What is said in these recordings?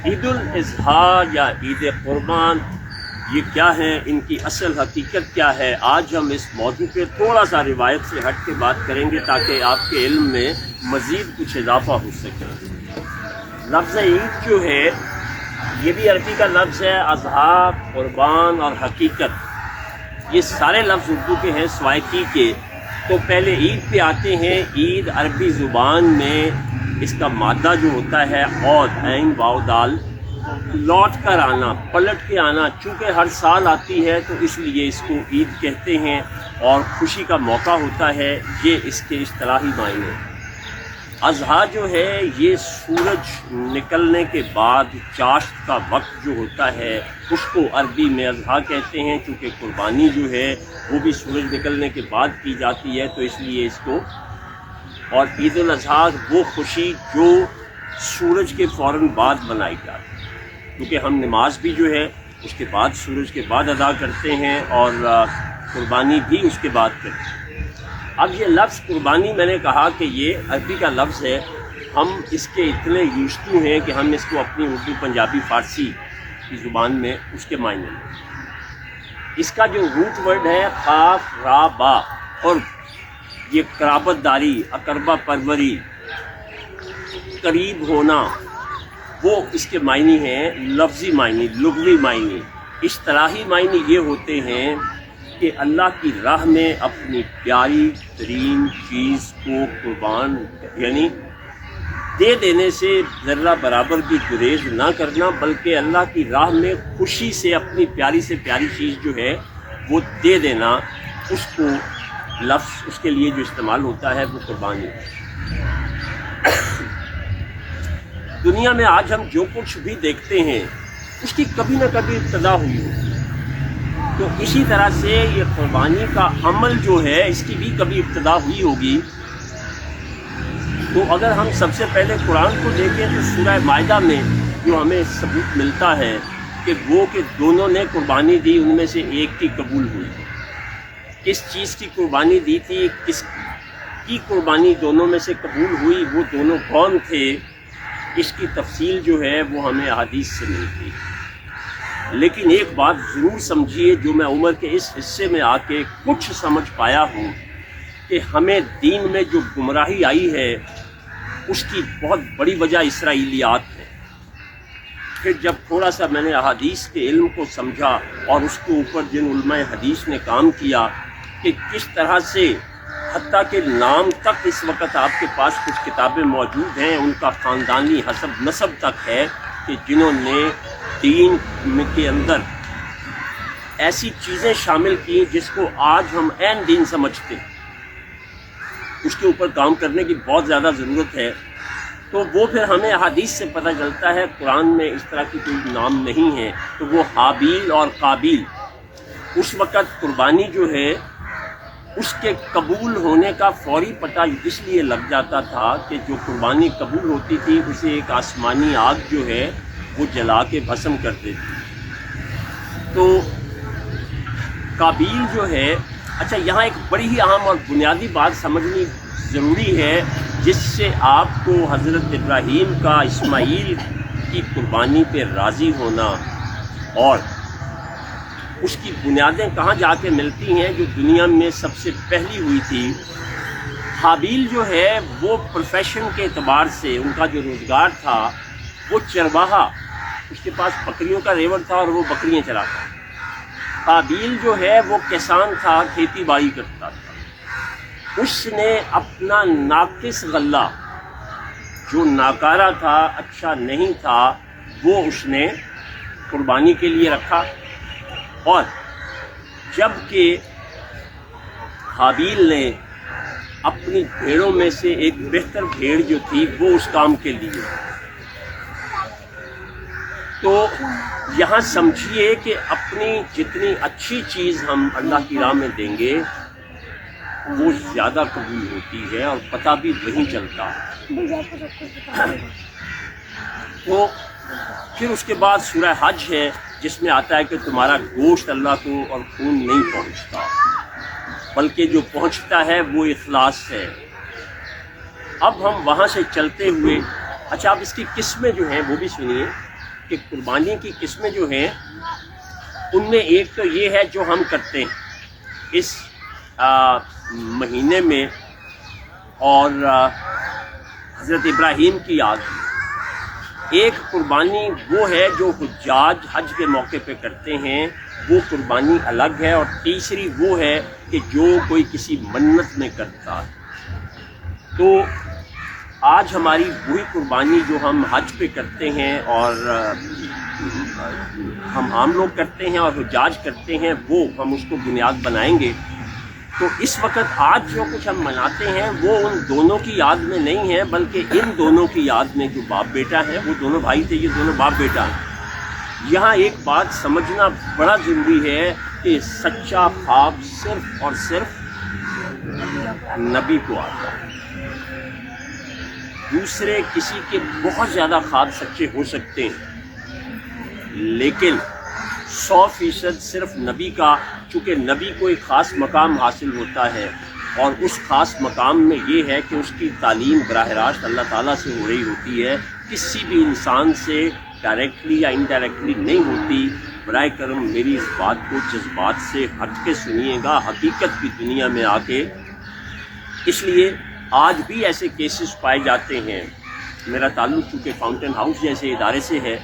عید الاضحیٰ یا عید قربان یہ کیا ہیں، ان کی اصل حقیقت کیا ہے، آج ہم اس موضوع پہ تھوڑا سا روایت سے ہٹ کے بات کریں گے تاکہ آپ کے علم میں مزید کچھ اضافہ ہو سکے۔ لفظ عید جو ہے یہ بھی عربی کا لفظ ہے، اضحیٰ، قربان اور حقیقت یہ سارے لفظ اردو کے ہیں سوائے کی کے۔ تو پہلے عید پہ آتے ہیں۔ عید عربی زبان میں اس کا مادہ جو ہوتا ہے عود، عین واو دال، لوٹ کر آنا، پلٹ کے آنا، چونکہ ہر سال آتی ہے تو اس لیے اس کو عید کہتے ہیں اور خوشی کا موقع ہوتا ہے، یہ اس کے اصطلاحی معنی۔ اضحیٰ جو ہے یہ سورج نکلنے کے بعد چاشت کا وقت جو ہوتا ہے اس کو عربی میں اضحیٰ کہتے ہیں، چونکہ قربانی جو ہے وہ بھی سورج نکلنے کے بعد کی جاتی ہے تو اس لیے اس کو۔ اور عید الاضحیٰ وہ خوشی جو سورج کے فوراً بعد منائی جاتی ہے، کیونکہ ہم نماز بھی جو ہے اس کے بعد سورج کے بعد ادا کرتے ہیں اور قربانی بھی اس کے بعد کرتے ہیں۔ اب یہ لفظ قربانی میں نے کہا کہ یہ عربی کا لفظ ہے، ہم اس کے اتنے یوزٹو ہیں کہ ہم اس کو اپنی اردو، پنجابی، فارسی کی زبان میں اس کے معنی لیں۔ اس کا جو روٹ ورڈ ہے قاف را با، اور یہ قرابت داری، اقربہ پروری، قریب ہونا، وہ اس کے معنی ہیں لفظی معنی، لغوی معنی۔ اصطلاحی معنی یہ ہوتے ہیں کہ اللہ کی راہ میں اپنی پیاری ترین چیز کو قربان، یعنی دے دینے سے ذرہ برابر بھی گریز نہ کرنا، بلکہ اللہ کی راہ میں خوشی سے اپنی پیاری سے پیاری چیز جو ہے وہ دے دینا، اس کو لفظ اس کے لیے جو استعمال ہوتا ہے وہ قربانی ہے۔ دنیا میں آج ہم جو کچھ بھی دیکھتے ہیں اس کی کبھی نہ کبھی ابتدا ہوئی ہوتی ہے، تو اسی طرح سے یہ قربانی کا عمل جو ہے اس کی بھی کبھی ابتدا ہوئی ہوگی۔ تو اگر ہم سب سے پہلے قرآن کو دیکھیں تو سورہ مائدہ میں جو ہمیں ثبوت ملتا ہے کہ وہ کہ دونوں نے قربانی دی، ان میں سے ایک کی قبول ہوئی۔ کس چیز کی قربانی دی تھی، کس کی قربانی دونوں میں سے قبول ہوئی، وہ دونوں کون تھے، اس کی تفصیل جو ہے وہ ہمیں احادیث سے ملتی ہے۔ لیکن ایک بات ضرور سمجھیے جو میں عمر کے اس حصے میں آ کے کچھ سمجھ پایا ہوں کہ ہمیں دین میں جو گمراہی آئی ہے اس کی بہت بڑی وجہ اسرائیلیات ہے۔ پھر جب تھوڑا سا میں نے احادیث کے علم کو سمجھا اور اس کے اوپر جن علماء حدیث نے کام کیا کہ کس طرح سے حتیٰ کہ نام تک اس وقت آپ کے پاس کچھ کتابیں موجود ہیں، ان کا خاندانی حسب نسب تک ہے کہ جنہوں نے دین کے اندر ایسی چیزیں شامل کی جس کو آج ہم عین دین سمجھتے ہیں، اس کے اوپر کام کرنے کی بہت زیادہ ضرورت ہے۔ تو وہ پھر ہمیں احادیث سے پتہ چلتا ہے قرآن میں اس طرح کی کوئی نام نہیں ہے۔ تو وہ حابیل اور قابیل، اس وقت قربانی جو ہے اس کے قبول ہونے کا فوری پتہ اس لیے لگ جاتا تھا کہ جو قربانی قبول ہوتی تھی اسے ایک آسمانی آگ جو ہے وہ جلا کے بھسم کر دیتی۔ تو قابیل جو ہے، اچھا یہاں ایک بڑی ہی اہم اور بنیادی بات سمجھنی ضروری ہے جس سے آپ کو حضرت ابراہیم کا اسماعیل کی قربانی پہ راضی ہونا اور اس کی بنیادیں کہاں جا کے ملتی ہیں جو دنیا میں سب سے پہلی ہوئی تھی۔ حابیل جو ہے وہ پروفیشن کے اعتبار سے ان کا جو روزگار تھا وہ چرواہا، اس کے پاس بکریوں کا ریوڑ تھا اور وہ بکریاں چراتا۔ قابیل جو ہے وہ کسان تھا، کھیتی باڑی کرتا تھا۔ اس نے اپنا ناقص غلہ جو ناکارہ تھا، اچھا نہیں تھا، وہ اس نے قربانی کے لیے رکھا، اور جب کہ حابیل نے اپنی بھیڑوں میں سے ایک بہتر بھیڑ جو تھی وہ اس کام کے لیے، تو یہاں سمجھیے کہ اپنی جتنی اچھی چیز ہم اللہ کی راہ میں دیں گے وہ زیادہ قبول ہوتی ہے اور پتہ بھی وہیں چلتا ہے۔ تو پھر اس کے بعد سورہ حج ہے جس میں آتا ہے کہ تمہارا گوشت اللہ کو اور خون نہیں پہنچتا، بلکہ جو پہنچتا ہے وہ اخلاص ہے۔ اب ہم وہاں سے چلتے ہوئے، اچھا اب اس کی قسمیں جو ہیں وہ بھی سنیے کہ قربانی کی قسمیں جو ہیں ان میں ایک تو یہ ہے جو ہم کرتے ہیں اس مہینے میں، اور حضرت ابراہیم کی یاد میں۔ ایک قربانی وہ ہے جو حجاج حج کے موقع پہ کرتے ہیں، وہ قربانی الگ ہے، اور تیسری وہ ہے کہ جو کوئی کسی منت میں کرتا ہے۔ تو آج ہماری وہی قربانی جو ہم حج پہ کرتے ہیں اور ہم عام لوگ کرتے ہیں اور حجاج کرتے ہیں، وہ ہم اس کو بنیاد بنائیں گے۔ تو اس وقت آج جو کچھ ہم مناتے ہیں وہ ان دونوں کی یاد میں نہیں ہے، بلکہ ان دونوں کی یاد میں جو باپ بیٹا ہیں، وہ دونوں بھائی تھے، یہ دونوں باپ بیٹا ہیں۔ یہاں ایک بات سمجھنا بڑا ضروری ہے کہ سچا خواب صرف اور صرف نبی کو آتا ہے۔ دوسرے کسی کے بہت زیادہ خواب سچے ہو سکتے ہیں، لیکن 100% صرف نبی کا، چونکہ نبی کو ایک خاص مقام حاصل ہوتا ہے، اور اس خاص مقام میں یہ ہے کہ اس کی تعلیم براہ راست اللہ تعالیٰ سے ہو رہی ہوتی ہے، کسی بھی انسان سے ڈائریکٹلی یا انڈائریکٹلی نہیں ہوتی۔ براہ کرم میری اس بات کو جذبات سے ہٹ کے سنیے گا، حقیقت کی دنیا میں آ کے۔ اس لیے آج بھی ایسے کیسز پائے جاتے ہیں۔ میرا تعلق چونکہ فاؤنٹین ہاؤس جیسے ادارے سے ہے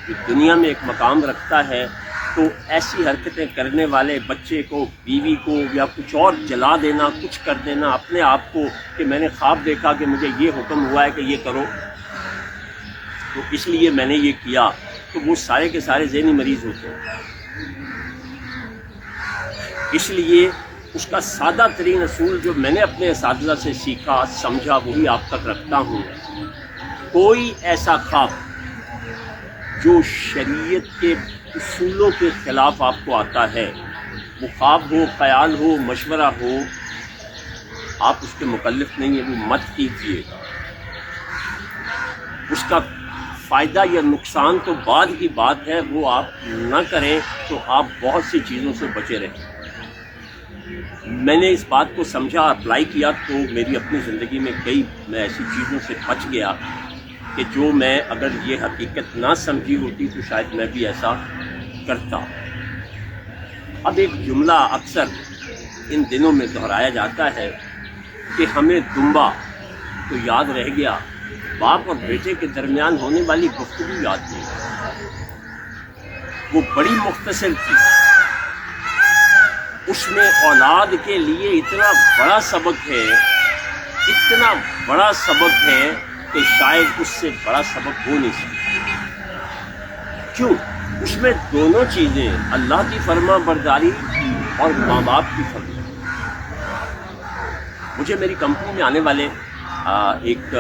جو دنیا میں ایک مقام رکھتا ہے، تو ایسی حرکتیں کرنے والے بچے کو، بیوی کو یا کچھ اور جلا دینا، کچھ کر دینا اپنے آپ کو کہ میں نے خواب دیکھا کہ مجھے یہ حکم ہوا ہے کہ یہ کرو، تو اس لیے میں نے یہ کیا، تو وہ سارے کے سارے ذہنی مریض ہوتے ہیں۔ اس لیے اس کا سادہ ترین اصول جو میں نے اپنے اساتذہ سے سیکھا، سمجھا، وہی آپ تک رکھتا ہوں۔ کوئی ایسا خواب جو شریعت کے اصولوں کے خلاف آپ کو آتا ہے، وہ خواب ہو، خیال ہو، مشورہ ہو، آپ اس کے مکلف نہیں ہیں، وہ مت کیجیے گا۔ اس کا فائدہ یا نقصان تو بعد کی بات ہے، وہ آپ نہ کریں تو آپ بہت سی چیزوں سے بچے رہیں۔ میں نے اس بات کو سمجھا، اپلائی کیا، تو میری اپنی زندگی میں میں ایسی چیزوں سے بچ گیا کہ جو میں اگر یہ حقیقت نہ سمجھی ہوتی تو شاید میں بھی ایسا کرتا۔ اب ایک جملہ اکثر ان دنوں میں دہرایا جاتا ہے کہ ہمیں دمبا تو یاد رہ گیا، باپ اور بیٹے کے درمیان ہونے والی گفتگو یاد نہیں۔ وہ بڑی مختصر تھی، اس میں اولاد کے لیے اتنا بڑا سبق ہے، اتنا بڑا سبق ہے کہ شاید اس سے بڑا سبق ہو نہیں سکتا۔ کیوں؟ اس میں دونوں چیزیں، اللہ کی فرما برداری اور ماں باپ کی فرما۔ مجھے میری کمپنی میں آنے والے ایک